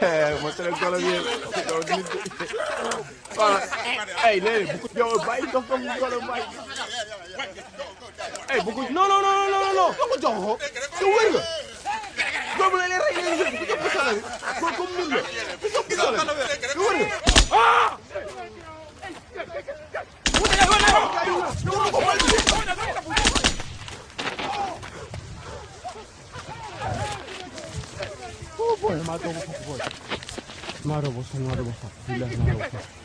Mostré el color bien. Hey, nene, yo, bàyyi dof dof mu color bàyyi. Hey, bu ko non. Ko ko jox ko. Su wër nga. Boobu la rey leen yëpp ku jox ko sala bi. Ko comme nit la. Ku jox ko sala bi. Su wër nga. Ah! Oh boy, mato ko boy. Maro bosa. Billahi maro bosa.